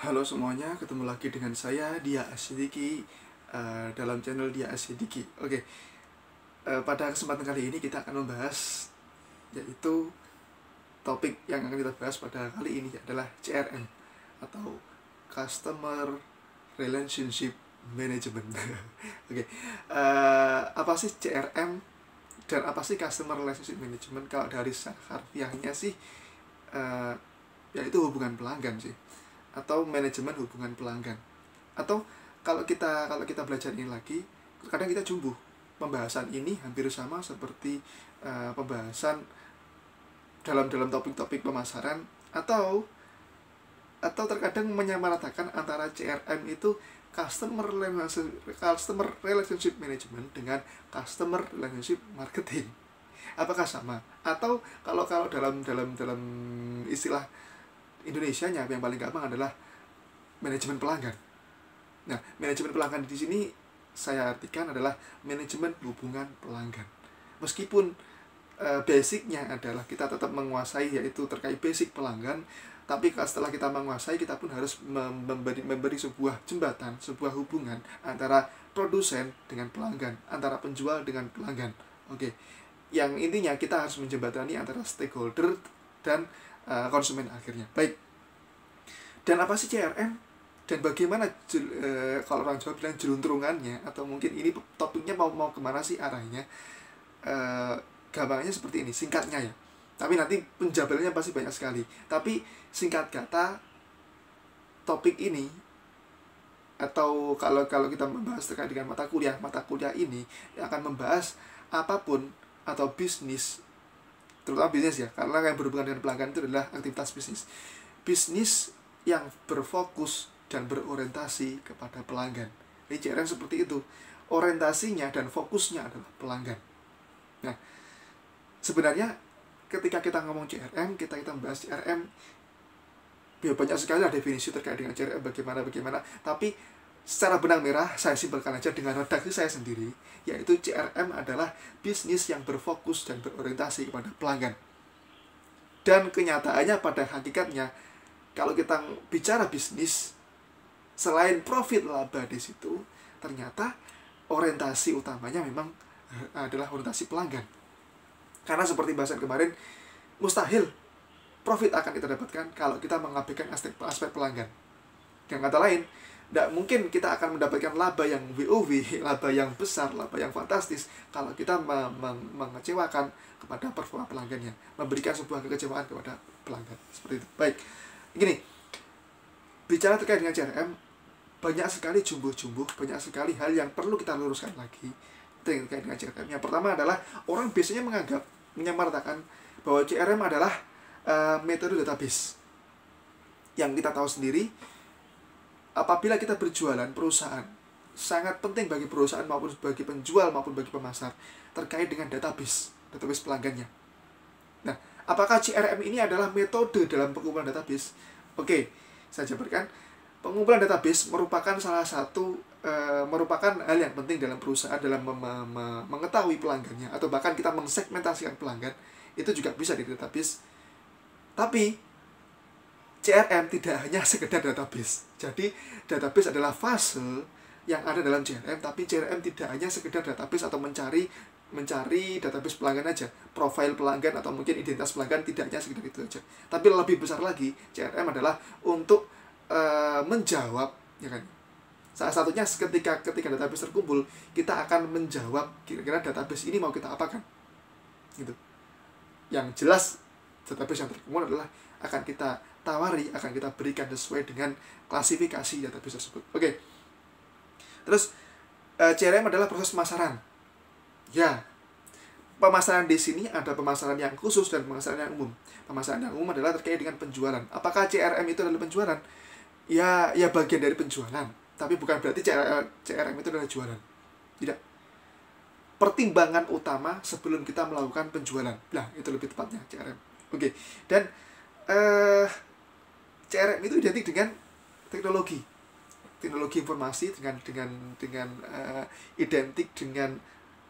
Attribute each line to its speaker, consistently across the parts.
Speaker 1: Halo semuanya, ketemu lagi dengan saya Dia Asyidiki dalam channel Dia Asyidiki. Oke, pada kesempatan kali ini kita akan membahas, yaitu topik yang akan kita bahas pada kali ini adalah CRM atau Customer Relationship Management. Oke, apa sih CRM dan apa sih Customer Relationship Management? Kalau dari harfiahnya sih, yaitu hubungan pelanggan sih, atau manajemen hubungan pelanggan. Atau kalau kita belajar ini lagi, kadang kita jumbo pembahasan ini hampir sama seperti pembahasan dalam topik-topik pemasaran, atau terkadang menyamaratakan antara CRM itu Customer Relationship Management dengan Customer Relationship Marketing. Apakah sama? Atau kalau dalam istilah Indonesianya yang paling gampang adalah manajemen pelanggan. Nah, manajemen pelanggan di sini saya artikan adalah manajemen hubungan pelanggan. Meskipun basicnya adalah kita tetap menguasai, yaitu terkait basic pelanggan, tapi setelah kita menguasai, kita pun harus memberi sebuah jembatan, sebuah hubungan antara produsen dengan pelanggan, antara penjual dengan pelanggan. Oke, yang intinya kita harus menjembatani antara stakeholder dan konsumen akhirnya. Baik. Dan apa sih CRM? Dan bagaimana kalau orang Jawa bilang jeluntrungannya, atau mungkin ini topiknya mau kemana sih arahnya? Gampangnya seperti ini, singkatnya ya. Tapi nanti penjabarannya pasti banyak sekali. Tapi singkat kata, topik ini, atau kalau kita membahas terkait dengan mata kuliah ini akan membahas apapun atau bisnis, terutama bisnis ya, karena yang berhubungan dengan pelanggan itu adalah aktivitas bisnis yang berfokus dan berorientasi kepada pelanggan. Jadi CRM seperti itu, orientasinya dan fokusnya adalah pelanggan. Nah, sebenarnya ketika kita ngomong CRM, kita membahas CRM, ya banyak sekali lah definisi terkait dengan CRM, bagaimana, tapi secara benang merah saya simpelkan aja dengan redaksi saya sendiri, yaitu CRM adalah bisnis yang berfokus dan berorientasi kepada pelanggan. Dan kenyataannya pada hakikatnya, kalau kita bicara bisnis, selain profit laba di situ, ternyata orientasi utamanya memang adalah orientasi pelanggan. Karena seperti bahasan kemarin, mustahil profit akan kita dapatkan kalau kita mengabaikan aspek pelanggan. Dengan kata lain, tidak mungkin kita akan mendapatkan laba yang VOV, laba yang besar, laba yang fantastis, kalau kita mengecewakan kepada performa pelanggannya, memberikan sebuah kekecewaan kepada pelanggan. Seperti itu. Baik, gini, bicara terkait dengan CRM, banyak sekali jumbo-jumbo, banyak sekali hal yang perlu kita luruskan lagi terkait dengan CRM. Yang pertama adalah, orang biasanya menyamaratakan bahwa CRM adalah metode database. Yang kita tahu sendiri, apabila kita berjualan, perusahaan, sangat penting bagi perusahaan maupun bagi penjual maupun bagi pemasar terkait dengan database pelanggannya. Nah, apakah CRM ini adalah metode dalam pengumpulan database? Oke, saya jabarkan. Pengumpulan database merupakan salah satu merupakan hal yang penting dalam perusahaan dalam mengetahui pelanggannya, atau bahkan kita mensegmentasikan pelanggan, itu juga bisa di database. Tapi CRM tidak hanya sekedar database. Jadi database adalah fase yang ada dalam CRM, tapi CRM tidak hanya sekedar database atau mencari database pelanggan aja, profil pelanggan atau mungkin identitas pelanggan, tidak hanya sekedar itu aja. Tapi lebih besar lagi, CRM adalah untuk menjawab, ya kan? Salah satunya ketika database terkumpul, kita akan menjawab kira-kira database ini mau kita apakan, gitu. Yang jelas database yang terkumpul adalah akan kita tawari, akan kita berikan sesuai dengan klasifikasi database tersebut. Oke. Terus CRM adalah proses pemasaran. Ya. Pemasaran di sini ada pemasaran yang khusus dan pemasaran yang umum. Pemasaran yang umum adalah terkait dengan penjualan. Apakah CRM itu adalah penjualan? Ya bagian dari penjualan. Tapi bukan berarti CRM itu adalah jualan. Tidak. Pertimbangan utama sebelum kita melakukan penjualan. Nah, itu lebih tepatnya CRM. Oke. Dan CRM itu identik dengan teknologi informasi, dengan identik dengan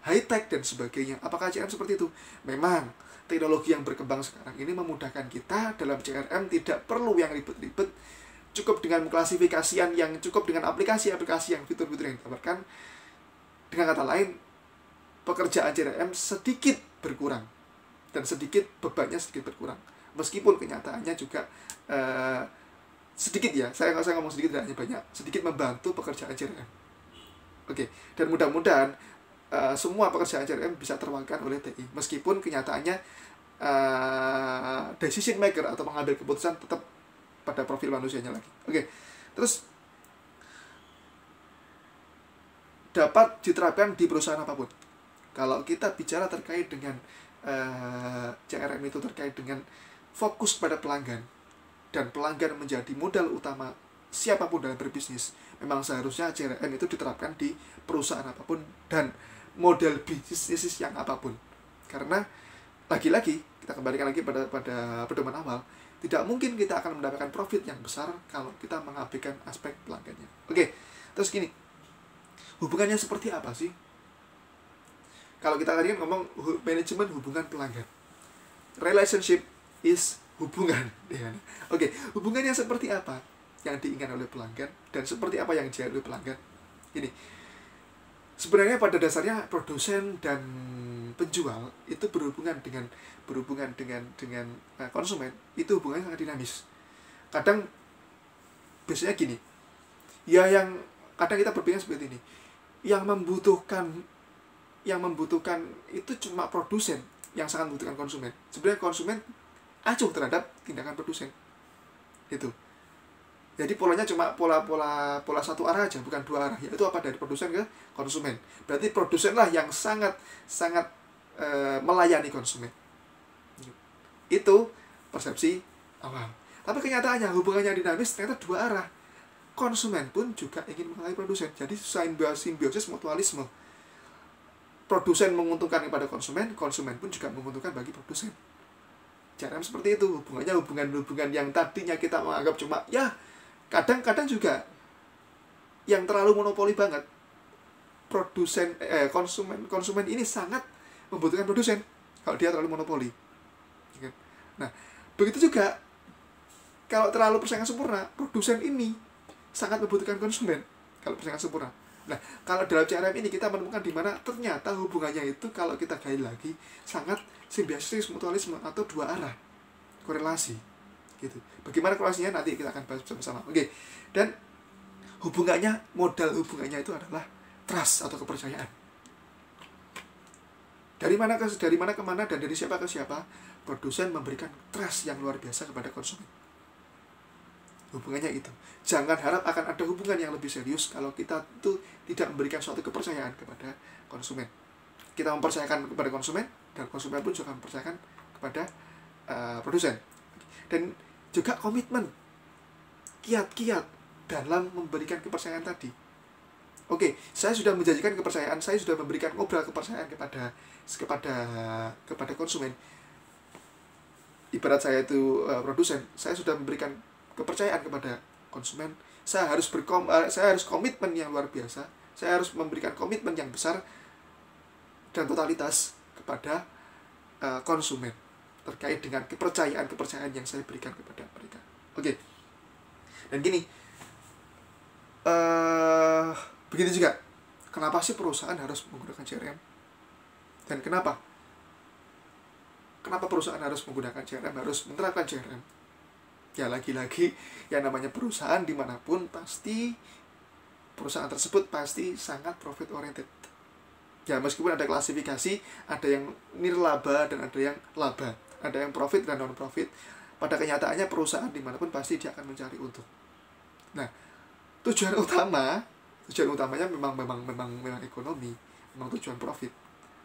Speaker 1: high tech dan sebagainya. Apakah CRM seperti itu? Memang teknologi yang berkembang sekarang ini memudahkan kita dalam CRM, tidak perlu yang ribet-ribet, cukup dengan klasifikasian yang cukup dengan aplikasi-aplikasi yang fitur-fitur yang ditawarkan. Dengan kata lain, pekerjaan CRM sedikit berkurang dan sedikit bebannya sedikit berkurang. Meskipun kenyataannya juga sedikit ya, saya ngomong sedikit tidak hanya banyak, sedikit membantu pekerjaan CRM. Oke, dan mudah-mudahan semua pekerjaan CRM bisa terwakilkan oleh TI, meskipun kenyataannya decision maker atau pengambil keputusan tetap pada profil manusianya lagi. Oke, terus dapat diterapkan di perusahaan apapun. Kalau kita bicara terkait dengan CRM itu terkait dengan fokus pada pelanggan, dan pelanggan menjadi modal utama siapapun dalam berbisnis, memang seharusnya CRM itu diterapkan di perusahaan apapun dan model bisnis yang apapun. Karena lagi-lagi kita kembalikan lagi pada pedoman awal, tidak mungkin kita akan mendapatkan profit yang besar kalau kita mengabaikan aspek pelanggannya. Oke, terus gini, hubungannya seperti apa sih? Kalau kita tadi kan ngomong manajemen hubungan pelanggan, relationship is hubungan, ya. Oke, hubungannya seperti apa yang diinginkan oleh pelanggan dan seperti apa yang dicari oleh pelanggan? Ini sebenarnya pada dasarnya produsen dan penjual itu berhubungan dengan konsumen, itu hubungannya sangat dinamis. Kadang biasanya gini, ya, yang kadang kita berpikir seperti ini, yang membutuhkan itu cuma produsen yang sangat membutuhkan konsumen. Sebenarnya konsumen acuh terhadap tindakan produsen itu. Jadi polanya cuma pola satu arah aja, bukan dua arah, yaitu apa, dari produsen ke konsumen. Berarti produsenlah yang sangat melayani konsumen. Itu persepsi awal. Tapi kenyataannya hubungannya dinamis, ternyata dua arah. Konsumen pun juga ingin melayani produsen. Jadi simbiosis mutualisme. Produsen menguntungkan kepada konsumen, konsumen pun juga menguntungkan bagi produsen. CRM seperti itu, hubungan yang tadinya kita menganggap cuma ya, kadang-kadang juga yang terlalu monopoli banget. Konsumen ini sangat membutuhkan produsen kalau dia terlalu monopoli. Nah, begitu juga kalau terlalu persaingan sempurna, produsen ini sangat membutuhkan konsumen kalau persaingan sempurna. Nah, kalau dalam CRM ini kita menemukan di mana ternyata hubungannya itu kalau kita gali lagi sangat simbiosis mutualisme atau dua arah, korelasi gitu. Bagaimana korelasinya nanti kita akan bahas bersama-sama. Oke. Dan modal hubungannya itu adalah trust atau kepercayaan. Dari mana kemana dan dari siapa ke siapa, produsen memberikan trust yang luar biasa kepada konsumen. Hubungannya itu. Jangan harap akan ada hubungan yang lebih serius kalau kita itu tidak memberikan suatu kepercayaan kepada konsumen. Kita mempercayakan kepada konsumen, dan konsumen pun juga mempercayakan kepada produsen. Dan juga komitmen, kiat-kiat dalam memberikan kepercayaan tadi. Oke, saya sudah menjanjikan kepercayaan, saya sudah memberikan ngobrol kepercayaan kepada konsumen. Ibarat saya itu produsen, saya sudah memberikan kepercayaan kepada konsumen. Saya harus komitmen yang luar biasa. Saya harus memberikan komitmen yang besar dan totalitas kepada konsumen terkait dengan kepercayaan yang saya berikan kepada mereka. Oke. Dan gini, begitu juga, kenapa sih perusahaan harus menggunakan CRM? Dan kenapa perusahaan harus menggunakan CRM, harus menerapkan CRM? Ya, lagi-lagi yang namanya perusahaan dimanapun, pasti perusahaan tersebut pasti sangat profit oriented. Ya, meskipun ada klasifikasi, ada yang nirlaba dan ada yang laba, ada yang profit dan non profit. Pada kenyataannya perusahaan dimanapun pasti dia akan mencari untung. Nah, tujuan utamanya memang ekonomi, memang tujuan profit.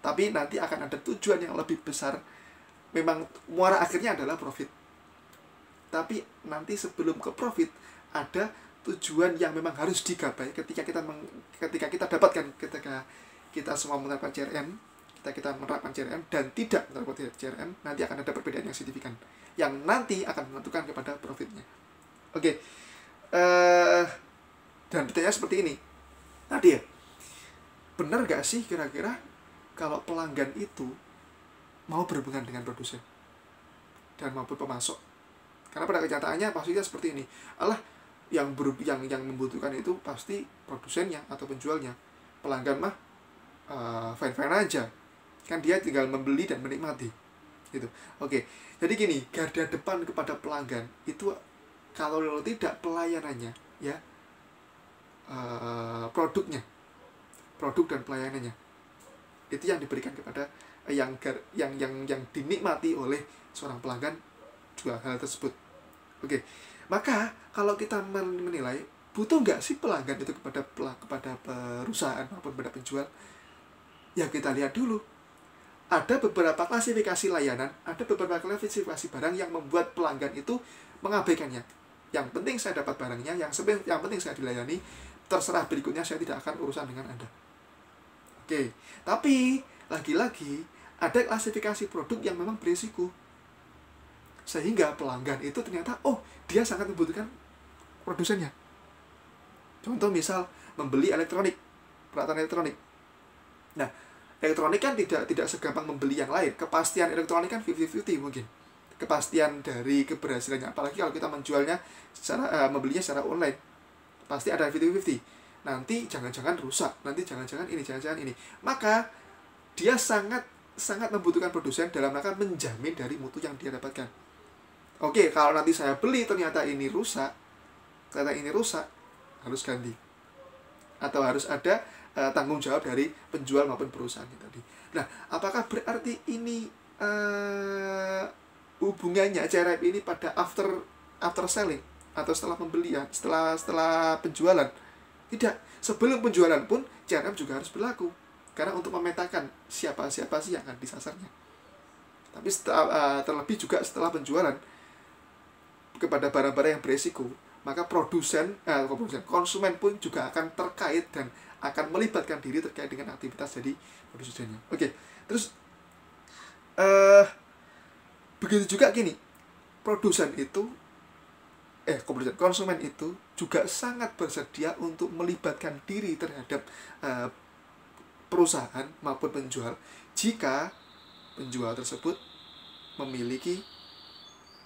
Speaker 1: Tapi nanti akan ada tujuan yang lebih besar. Memang muara akhirnya adalah profit. Tapi nanti sebelum ke profit ada tujuan yang memang harus digapai ketika kita dapatkan, ketika kita semua menerapkan CRM, kita menerapkan CRM dan tidak menerapkan CRM, nanti akan ada perbedaan yang signifikan yang nanti akan menentukan kepada profitnya. Oke. Dan pertanyaan seperti ini. Tadi ya, benar gak sih kira-kira kalau pelanggan itu mau berhubungan dengan produsen dan maupun pemasok? Karena pada kenyataannya pastinya seperti ini. yang membutuhkan itu pasti produsennya atau penjualnya. Pelanggan mah fine-fine aja, kan dia tinggal membeli dan menikmati gitu. Oke, jadi gini, garda depan kepada pelanggan itu kalau tidak pelayanannya ya, produk dan pelayanannya itu yang diberikan kepada yang dinikmati oleh seorang pelanggan juga hal tersebut. Oke, maka kalau kita menilai butuh nggak sih pelanggan itu kepada perusahaan maupun kepada penjual, ya kita lihat dulu. Ada beberapa klasifikasi layanan, ada beberapa klasifikasi barang yang membuat pelanggan itu mengabaikannya. Yang penting saya dapat barangnya, yang penting saya dilayani, terserah berikutnya saya tidak akan urusan dengan Anda. Oke, tapi lagi-lagi ada klasifikasi produk yang memang berisiko, sehingga pelanggan itu ternyata dia sangat membutuhkan produsennya. Contoh misal membeli peralatan elektronik. Nah, elektronik kan tidak segampang membeli yang lain. Kepastian elektronik kan 50-50 mungkin. Kepastian dari keberhasilannya, apalagi kalau kita menjualnya membelinya secara online, pasti ada 50-50. Nanti jangan-jangan rusak, nanti jangan-jangan ini. Maka dia sangat membutuhkan produsen dalam rangka menjamin dari mutu yang dia dapatkan. Oke, kalau nanti saya beli ternyata ini rusak, harus ganti. Atau harus ada tanggung jawab dari penjual maupun perusahaan tadi. Nah, apakah berarti ini hubungannya CRM ini pada after selling atau setelah pembelian, setelah penjualan? Tidak. Sebelum penjualan pun CRM juga harus berlaku, karena untuk memetakan siapa sih yang akan disasarnya. Tapi terlebih juga setelah penjualan kepada barang-barang yang beresiko, maka konsumen pun juga akan terkait dan akan melibatkan diri terkait dengan aktivitas dari produsennya. Oke, terus begitu juga gini, konsumen itu juga sangat bersedia untuk melibatkan diri terhadap perusahaan maupun penjual jika penjual tersebut memiliki,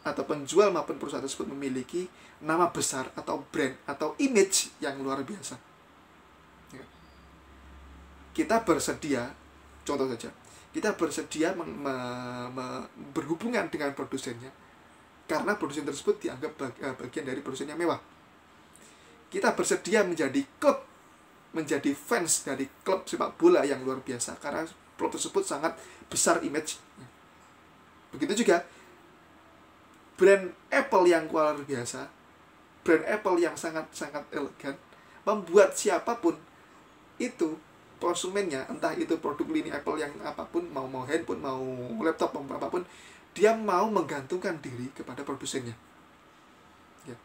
Speaker 1: atau penjual maupun perusahaan tersebut memiliki nama besar atau brand atau image yang luar biasa. Kita bersedia, contoh saja, kita bersedia berhubungan dengan produsennya karena produsen tersebut dianggap bagian dari produsen yang mewah. Kita bersedia menjadi fans dari klub sepak bola yang luar biasa karena klub tersebut sangat besar image. Begitu juga brand Apple yang luar biasa, brand Apple yang sangat elegan, membuat siapapun itu konsumennya, entah itu produk lini Apple yang apapun, mau handphone, mau laptop, mau apapun, dia mau menggantungkan diri kepada produsennya. Ya.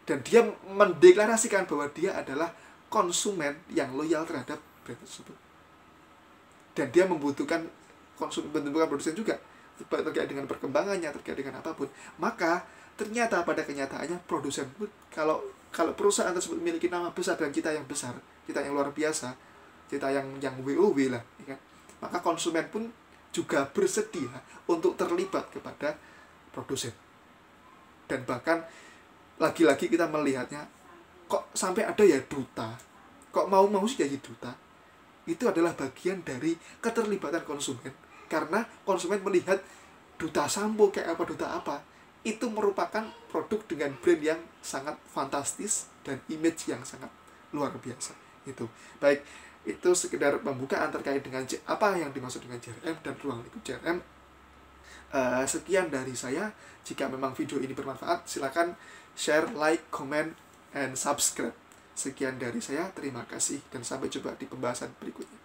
Speaker 1: Dan dia mendeklarasikan bahwa dia adalah konsumen yang loyal terhadap brand tersebut. Dan dia membutuhkan produsen juga, terkait dengan perkembangannya, terkait dengan apapun. Maka ternyata pada kenyataannya produsen pun, kalau perusahaan tersebut memiliki nama besar dan kita yang besar, kita yang luar biasa, kita yang WOW lah, ya kan? Maka konsumen pun juga bersedia untuk terlibat kepada produsen. Dan bahkan lagi-lagi kita melihatnya, kok sampai ada ya duta, kok mau sih jadi duta. Itu adalah bagian dari keterlibatan konsumen, karena konsumen melihat duta sampo kayak apa, duta apa, itu merupakan produk dengan brand yang sangat fantastis dan image yang sangat luar biasa. Itu baik, itu sekedar pembukaan terkait dengan apa yang dimaksud dengan CRM dan ruang lingkup CRM. Sekian dari saya. Jika memang video ini bermanfaat, silakan share, like, comment, and subscribe. Sekian dari saya, terima kasih dan sampai jumpa di pembahasan berikutnya.